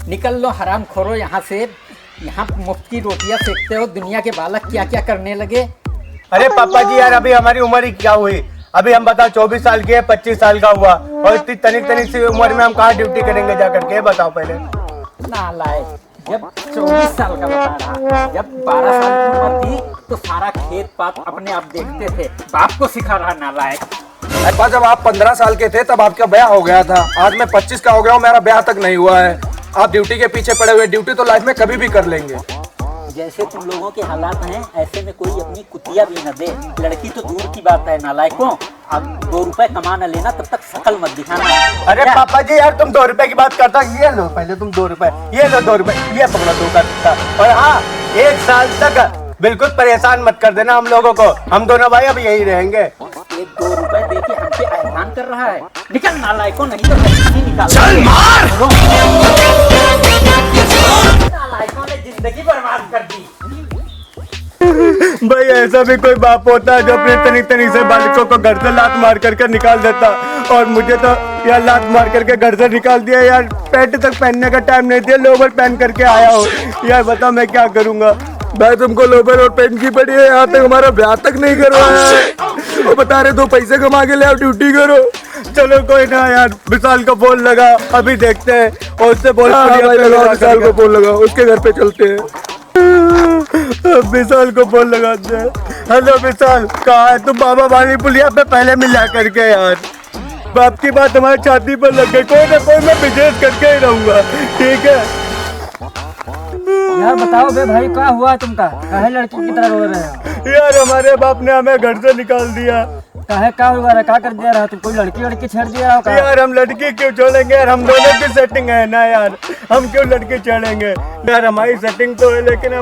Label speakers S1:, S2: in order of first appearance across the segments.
S1: निकल लो हराम खोरो यहाँ से। यहाँ मुफ्त की रोटियाँ सेकते हो, दुनिया के बालक क्या क्या करने लगे।
S2: अरे पापा जी यार, अभी हमारी उम्र ही क्या हुई? अभी हम बताओ 24 साल के 25 साल का हुआ, और इतनी तनिक तनिक सी उम्र में हम कहाँ ड्यूटी करेंगे जा करके? बताओ पहले।
S1: नालायक, जब 24 साल का बता रहा, जब 12 साल की उम्र थी तो सारा खेत पात अपने आप देखते थे, बाप को सिखा रहा नालायक।
S3: अरे जब आप 15 साल के थे तब आपका ब्याह हो गया था, आज मैं 25 का हो गया हूँ, मेरा ब्याह तक नहीं हुआ है। आप ड्यूटी के पीछे पड़े हुए, ड्यूटी तो लाइफ में कभी भी कर लेंगे।
S1: जैसे तुम लोगों के हालात हैं ऐसे में कोई अपनी कुतिया भी न दे। लड़की तो दूर की बात है नालायकों, अब 2 रुपए कमा न लेना तब तक शकल मत दिखाना।
S2: अरे पापा जी यार, तुम 2 रुपए की बात करता, ये लो पहले तुम 2 रुपए, ये लो 2 रुपए, ये पकड़ो 2 का सिक्का। और हाँ, 1 साल तक बिल्कुल परेशान मत कर देना हम लोगों को, हम दोनों भाई अब यही रहेंगे।
S1: 1-2 रुपए दे के हमसे एहसान कर रहा है। निकल नालायकों, नहीं तो निकाल।
S3: चल मार।
S1: नालायकों ने जिंदगी बर्बाद कर दी।
S2: भाई ऐसा भी कोई बाप होता है जो अपने तनिक तनिक से बालकों को घर से लात मार करके निकाल देता, और मुझे तो यार लात मार करके घर से निकाल दिया यार। पैंट तक पहनने का टाइम नहीं दिया, लोवर पहन करके आया हो यार। बताओ मैं क्या करूंगा?
S3: भाई तुमको लोबर और पेन की पड़ी है, यहाँ तक हमारा ब्याह तक नहीं करवाया है। वो बता रहे 2 पैसे कमा के ले आओ, ड्यूटी करो।
S2: चलो कोई ना यार, विशाल को फोन लगा, अभी देखते हैं और उससे बोल।
S3: विशाल को फोन लगा, उसके घर पे चलते हैं।
S2: विशाल को फोन लगाते हैं। हेलो विशाल, कहाँ है तुम? बाबा वाली पुलिया पे पहले मिला करके यार। बाप की बात हमारी छाती पर लग गई, कोई ना कोई मैं बिजनेस करके ही रहूंगा, ठीक है?
S4: यार बताओ बे भाई, क्या हुआ तुमका? काहे लड़की की तरह रो रहे हो?
S2: यार हमारे बाप ने हमें घर से निकाल दिया।
S4: काहे क्या हुआ रे? क्या कर दिया रहा? तुम कोई लड़की छेड़ दिया रहा हो?
S2: यार हम लड़की क्यों छोड़ेंगे यार, हम दोनों की सेटिंग है ना यार, हम क्यों लड़की छोड़ेंगे यार? हमारी सेटिंग तो है, लेकिन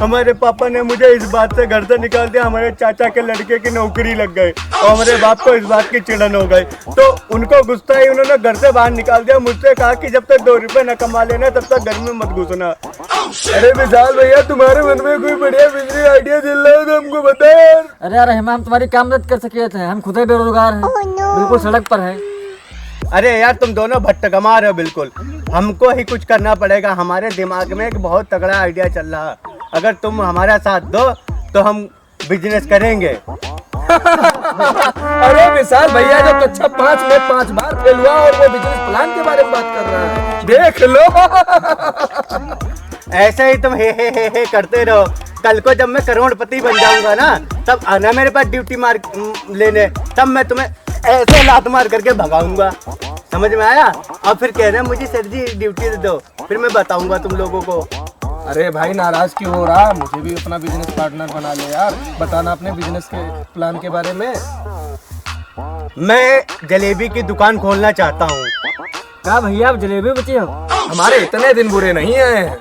S2: हमारे पापा ने मुझे इस बात से घर से निकाल दिया। हमारे चाचा के लड़के की नौकरी लग गई और हमारे बाप को इस बात की चिड़न हो गई, तो उनको गुस्सा ही उन्होंने घर से बाहर निकाल दिया। मुझसे कहा कि जब तक 2 रुपए न कमा लेना तब तक घर में मत घुसना।
S3: अरे विशाल भैया, तुम्हारे मन में कोई बढ़िया बिजनेस आइडिया चल रहा है तो हमको बता यार।
S4: अरे यार हम तुम्हारी क्या मदद कर सके थे? हम खुद ही बेरोजगार हैं, बिल्कुल सड़क पर है।
S2: अरे यार तुम दोनों भट्ट कमा रहे हो बिल्कुल, हमको ही कुछ करना पड़ेगा। हमारे दिमाग में एक बहुत तगड़ा आइडिया चल रहा है, अगर तुम हमारा साथ दो तो हम बिजनेस करेंगे।
S3: अरे विशाल भैया, जो कक्षा 5 में 5 बार फेल हुआ और वो बिजनेस प्लान के बारे में बात कर रहा है, देख लो।
S2: ऐसे ही तुम हे करते रहो। कल को जब मैं करोड़पति बन जाऊंगा ना, तब आना मेरे पास ड्यूटी मार लेने, तब मैं तुम्हें ऐसे लात मार करके भगाऊंगा। समझ में आया? और फिर कह रहे मुझे सर जी ड्यूटी दे दो, फिर मैं बताऊंगा तुम लोगों को।
S3: अरे भाई नाराज क्यों हो रहा? मुझे भी अपना बिजनेस पार्टनर बना ले यार। बताना अपने बिजनेस के प्लान के बारे में।
S2: मैं जलेबी की दुकान खोलना चाहता हूँ।
S4: क्या भैया आप जलेबी बची हो?
S3: हमारे इतने दिन बुरे नहीं है।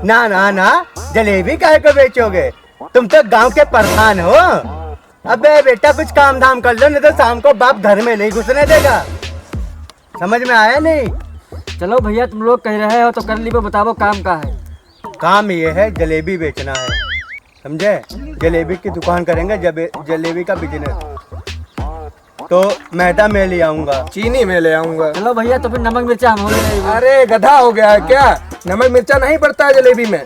S2: ना ना ना, जलेबी काहे को बेचोगे? तुम तो गांव के प्रधान हो। अबे बेटा कुछ काम धाम कर लो, नहीं तो शाम को बाप घर में नहीं घुसने देगा। समझ में आया नहीं?
S4: चलो भैया तुम लोग कह रहे हो तो कर ली, बताओ काम का है?
S2: काम ये है, जलेबी बेचना है, समझे? जलेबी की दुकान करेंगे, जलेबी का बिजनेस। तो मैदा में ले आऊंगा,
S3: चीनी में ले आऊंगा।
S4: चलो भैया तो फिर नमक मिर्चा हम हो जाएंगे।
S3: अरे गधा हो गया है क्या? नमक मिर्चा नहीं पड़ता है जलेबी में।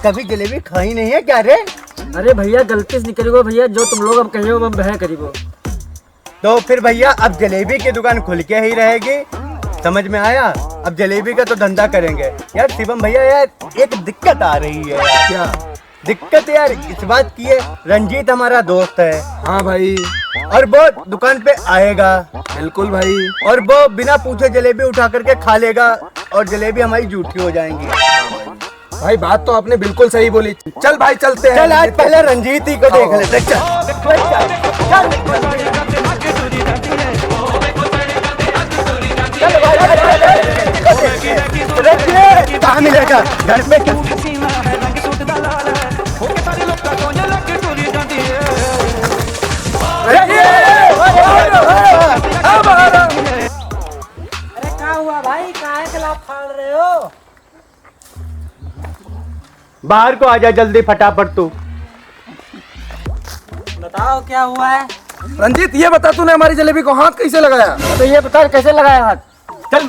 S2: कभी जलेबी खाई नहीं है क्या रे?
S4: अरे भैया गलती से निकल भैया, जो तुम लोग अब कहियो हम बह करीबो।
S2: तो फिर भैया अब जलेबी की दुकान खुल के ही रहेगी, समझ में आया? अब जलेबी का तो धंधा करेंगे। यार शिवम भैया, यार एक दिक्कत आ रही है।
S3: क्या
S2: दिक्कत यार इस बात की है, रंजीत हमारा दोस्त है।
S3: हाँ भाई,
S2: और वो दुकान पे आएगा,
S3: बिल्कुल भाई,
S2: और वो बिना पूछे जलेबी उठा करके खा लेगा और जलेबी हमारी झूठी हो जाएंगी।
S3: भाई बात तो आपने बिल्कुल सही बोली। चल भाई चलते हैं।
S2: चल आज पहले रंजीत ही को देख लेते। कहाँ मिलेगा? घर पे क्या?
S4: अरे क्या हुआ भाई, काहे खिलाफ फाड़ रहे हो?
S2: बाहर को आजा जल्दी फटाफट तू।
S4: बताओ क्या हुआ है?
S3: रंजीत ये बता, तूने हमारी जलेबी को हाथ कैसे लगाया?
S4: तो ये बता कैसे लगाया हाथ?
S2: चल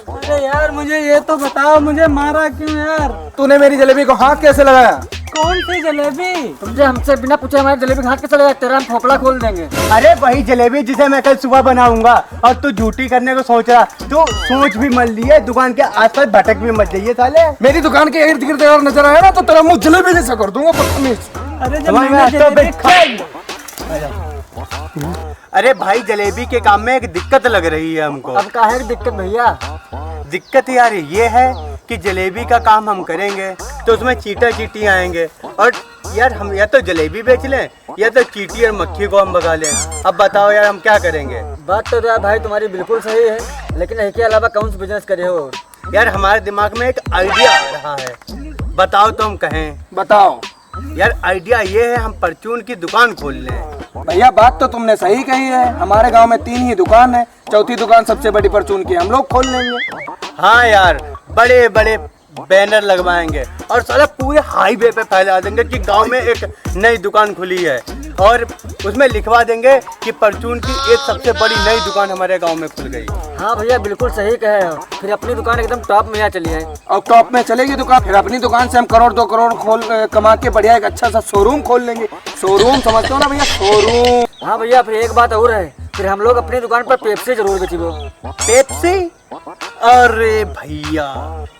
S5: अरे यार मुझे ये तो बताओ, मुझे मारा क्यों यार?
S3: तूने मेरी जलेबी को हाथ कैसे लगाया?
S5: कौन सी जलेबी?
S4: तुमसे हमसे बिना पूछे हमारी जलेबी हाथ के चले जाए, तेरा हम फोपड़ा खोल देंगे।
S2: अरे वही जलेबी जिसे मैं कल सुबह बनाऊंगा, और तू झूठी करने को सोच रहा। तू सोच भी मत लिए, दुकान के आसपास भटक भी मत जाइए साले।
S3: मेरी दुकान के इर्द गिर्द अगर नजर आया ना तो तेरा मुंह जलेबी जैसा कर दूंगा बदतमीज।
S5: अरे जब
S2: समझ में
S5: मैंने
S2: आता है?
S5: जलेबी खाई।
S2: अरे भाई जलेबी के काम में एक दिक्कत लग रही है हमको।
S4: अब का है दिक्कत भैया?
S2: दिक्कत यार ये है कि जलेबी का काम हम करेंगे तो उसमें चीटा चीटी आएंगे, और यार हम या तो जलेबी बेच लें या तो चीटी और मक्खी को हम भगा लें। अब बताओ यार हम क्या करेंगे?
S4: बात तो यार भाई तुम्हारी बिल्कुल सही है, लेकिन इसके अलावा कौन सा बिजनेस करे हो?
S2: यार हमारे दिमाग में एक आइडिया आ रहा है, बताओ तो हम कहें।
S3: बताओ
S2: यार आइडिया ये है हम परचून की दुकान खोल लें।
S3: भैया, बात तो तुमने सही कही है। हमारे गांव में 3 ही दुकान है, चौथी दुकान सबसे बड़ी परचून की हम लोग खोल लेंगे।
S2: हाँ यार, बड़े बड़े बैनर लगवाएंगे और सारा पूरे हाईवे पे फैला देंगे कि गांव में एक नई दुकान खुली है, और उसमें लिखवा देंगे कि परचून की एक सबसे बड़ी नई दुकान हमारे गांव में खुल गई।
S4: हाँ भैया बिल्कुल सही कहे हो, फिर अपनी दुकान एकदम टॉप में आ चली है।
S3: और टॉप में चलेगी दुकान, फिर अपनी दुकान से हम करोड़ 2 करोड़ कमा के बढ़िया एक अच्छा सा शोरूम खोल लेंगे। शोरूम समझते हो ना भैया, शोरूम।
S4: हाँ भैया, फिर एक बात और है, फिर हम लोग अपनी दुकान पर पेप्सी जरूर बेचेंगे।
S2: पेप्सी? अरे भैया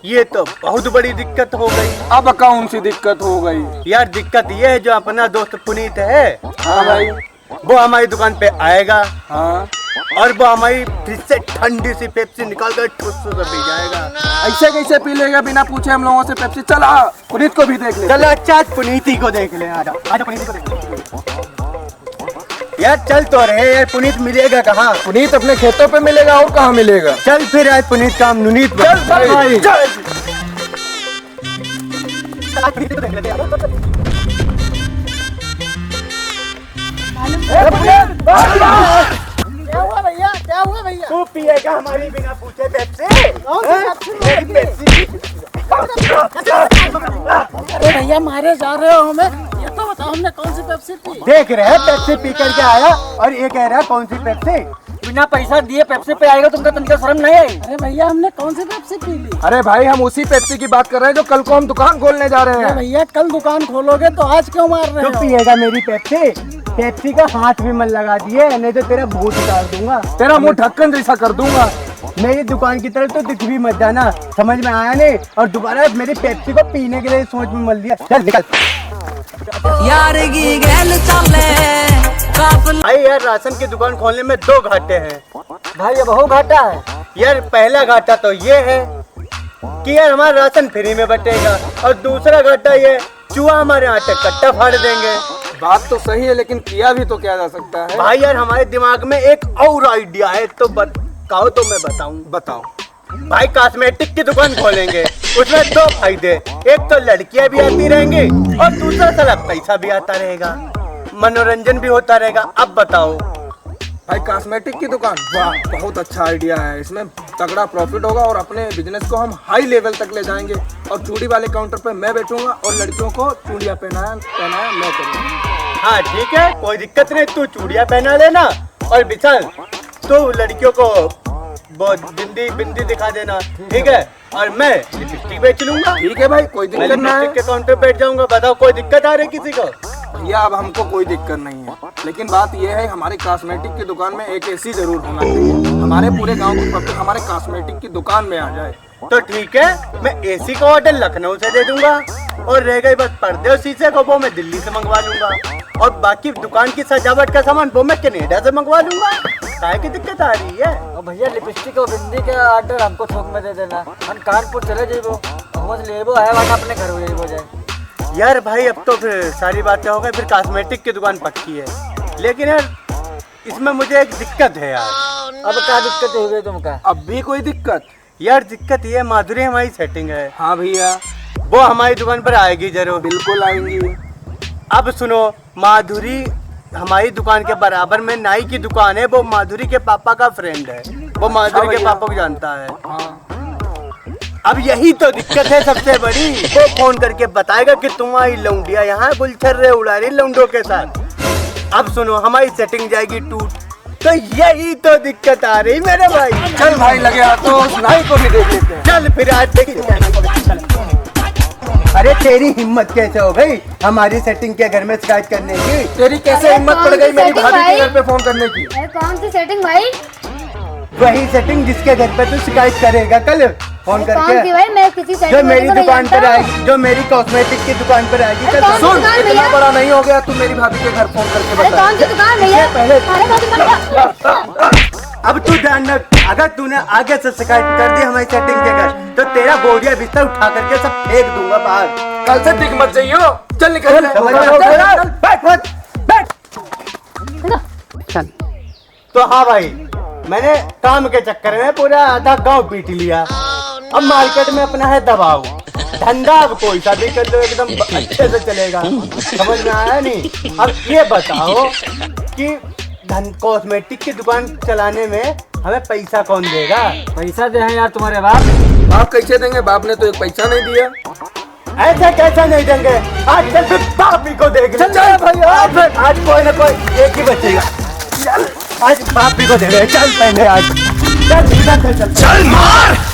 S2: ये तो बहुत बड़ी दिक्कत हो गई।
S3: अब कौन सी दिक्कत हो गई?
S2: यार दिक्कत ये है, जो अपना दोस्त पुनीत है,
S3: हाँ भाई,
S2: वो हमारी दुकान पे आएगा,
S3: हाँ,
S2: और वो हमारी फ्रिज से ठंडी सी पेप्सी निकाल कर ठुस से पी जाएगा।
S3: ऐसे कैसे पी लेगा बिना पूछे हम लोगों से पेप्सी? चला पुनीत को भी देख ले।
S2: चलो अच्छा, आज पुनीत ही को देख ले। आजा आजा पुनीत को देख ले। यार चल तो रहे यार, पुनीत मिलेगा कहाँ?
S3: पुनीत अपने खेतों पे मिलेगा, और कहाँ मिलेगा?
S2: चल फिर आज पुनीत का हम नुनीत
S3: चल भाई, चल।
S5: क्या हुआ भैया? क्या हुआ भैया?
S2: तू पिएगा हमारी बिना पूछे पेप्सी? मेरी पेप्सी।
S5: अरे भैया मारे जा रहे हो हमें, ये तो बताओ हमने कौन सी पेप्सी पी?
S2: देख रहे हैं पेप्सी पी करके आया, और ये कह रहा है कौन सी पेप्सी?
S4: बिना पैसा दिए पेप्सी पे आएगा, तुमको तनिक शर्म नहीं आई?
S5: अरे भैया हमने कौन सी पेप्सी पी ली?
S3: अरे भाई, हम उसी पेप्सी की बात कर रहे हैं जो कल को हम दुकान खोलने जा रहे
S5: अरे
S3: हैं।
S5: भैया कल दुकान खोलोगे तो आज क्यों मार रहे
S2: तू
S5: हो?
S2: पिएगा मेरी पेप्सी? पेप्सी का हाथ भी मत लगा दिए, नहीं तो तेरा भूत उतार दूंगा।
S3: तेरा मुंह ढक्कन जैसा कर दूंगा।
S2: मेरी दुकान की तरफ तो दिख भी मत जाना, समझ में आया नहीं? और दोबारा मेरी पेप्सी को पीने के लिए सोच में मत लिया। चल निकल। भाई यार, राशन की दुकान खोलने में 2 घाटे हैं।
S4: भाई ये बहुत घाटा है।
S2: यार पहला घाटा तो ये है कि यार हमारा राशन फ्री में बटेगा, और दूसरा घाटा ये, चूहा हमारे आटे कट्टा फाड़ देंगे।
S3: बात तो सही है, लेकिन किया भी तो क्या जा सकता है?
S2: भाई यार हमारे दिमाग में एक और आइडिया है, तो कहो तो मैं बताऊं।
S3: बताओ।
S2: भाई कॉस्मेटिक की दुकान खोलेंगे, उसमें 2 फायदे, एक तो लड़कियां भी आती रहेंगी, और दूसरा साला पैसा भी आता रहेगा, मनोरंजन भी होता रहेगा। अब बताओ।
S3: भाई कॉस्मेटिक की दुकान, वाह बहुत अच्छा आइडिया है। इसमें तगड़ा प्रॉफिट होगा, और अपने बिजनेस को हम हाई लेवल तक ले जाएंगे। और चूड़ी वाले काउंटर पे मैं बैठूंगा, और लड़कियों को चूड़ियां पहनाया मैं करूंगा।
S2: हाँ ठीक है, कोई दिक्कत नहीं, तू चूड़ियां पहना लेना, और विशाल तू लड़कियों को वो बिंदी दिखा देना, ठीक है? और मैं लिपस्टिक बेच लूंगा।
S3: ठीक है भाई, कोई
S2: मैं
S3: दिक्कत नहीं
S2: लिपस्टिक
S3: है।
S2: के काउंटर पे बैठ जाऊंगा। बताओ कोई दिक्कत आ रही किसी को?
S3: भैया अब हमको कोई दिक्कत नहीं है, लेकिन बात यह है हमारी कॉस्मेटिक की दुकान में एक एसी जरूर होना चाहिए। हमारे पूरे गांव की पब्लिक हमारे कॉस्मेटिक की दुकान में आ जाए।
S2: तो ठीक है, मैं एसी का ऑर्डर लखनऊ से दे दूंगा, और रह गई बस पर्दे और शीशे को, वो मैं दिल्ली से मंगवा लूंगा, और बाकी दुकान की सजावट का सामान वो मैं कनाडा से मंगवा लूंगा। काहे की दिक्कत आ रही है?
S4: और भैया लिपस्टिक और बिंदी का ऑर्डर हमको थोक में दे देना, हम कानपुर चले जाइबो, हमसे लेबो है वाला अपने घर हो जाइबो जाए।
S2: यार भाई अब तो फिर सारी बातें हो गई, फिर कॉस्मेटिक की दुकान पक्की है, लेकिन यार इसमें मुझे एक दिक्कत है यार।
S4: अब क्या दिक्कत हो गई तुमका?
S3: अब भी कोई दिक्कत?
S2: यार दिक्कत ये है, माधुरी हमारी सेटिंग है,
S3: हाँ भैया,
S2: वो हमारी दुकान पर आएगी जरूर।
S3: बिल्कुल आएंगी।
S2: अब सुनो, माधुरी हमारी दुकान के बराबर में नाई की दुकान है, वो माधुरी के पापा का फ्रेंड है, वो माधुरी के पापा को जानता है।
S3: हाँ।
S2: अब यही तो दिक्कत है सबसे बड़ी। वो फोन करके बताएगा कि तुम्हारी लौंडिया यहाँ गुलछर्रे उड़ा रही लौंडों के साथ। अब सुनो, हमारी सेटिंग जाएगी टूट। तो यही तो दिक्कत आ रही मेरे भाई।
S3: चल भाई लगे हाथ तो उस नाई को भी देख लेते हैं।
S2: चल फिर आज देखिए। अरे तेरी हिम्मत कैसे हो गई हमारी सेटिंग के घर में शिकायत करने की?
S3: तेरी कैसे हिम्मत पड़ गई मेरी भाभी के घर पे फोन करने की?
S6: अरे कौन सी सेटिंग भाई?
S2: वही सेटिंग जिसके घर पे तू शिकायत करेगा कल फोन
S6: कौन सी
S2: करके।
S6: भाई? मैं किसी सेटिंग
S2: जो मेरी
S6: वाले को
S2: दुकान
S6: नहीं
S2: पर
S6: जानता।
S2: आएगी, जो मेरी कॉस्मेटिक की दुकान पर आएगी
S6: अरे
S2: कल।
S6: कौन सी
S3: सुन,
S6: दुकान
S3: इतना
S6: भैया?
S3: बड़ा नहीं हो गया तू मेरी भाभी के घर फोन करके
S6: अरे
S3: बता।
S6: कौन सी दुकान भैया? अरे कौन सी दुकान?
S2: अब तू ध्यान रख, अगर तूने आगे से शिकायत कर दी हमारी सेटिंग के घर, तो तेरा बोरिया बिस्तर उठा करके सब फेंक दूंगा बाहर।
S3: कल से दिख मत जाइयो। चल निकल।
S2: समझ रहा? बैठ। तो हाँ भाई, मैंने काम के चक्कर में पूरा आधा गांव पीट लिया। अब मार्केट में अपना है दबाव। धंधा अब कोई सा भी कर लो एकदम अच्छे से चलेगा। समझ में आया नहीं? अब ये बताओ कि कॉस्मेटिक की दुकान चलाने में हमें पैसा कौन देगा?
S4: पैसा दे हैं यार तुम्हारे बाप।
S3: बाप कैसे देंगे? बाप ने तो एक पैसा नहीं दिया।
S2: ऐसा कैसा नहीं देंगे? आज चल फिर बाप ही को देंगे। चल भाई, आज कोई ना कोई एक ही बचेगा। चल आज बाप ही को देंगे। चल पहले आज चल मार।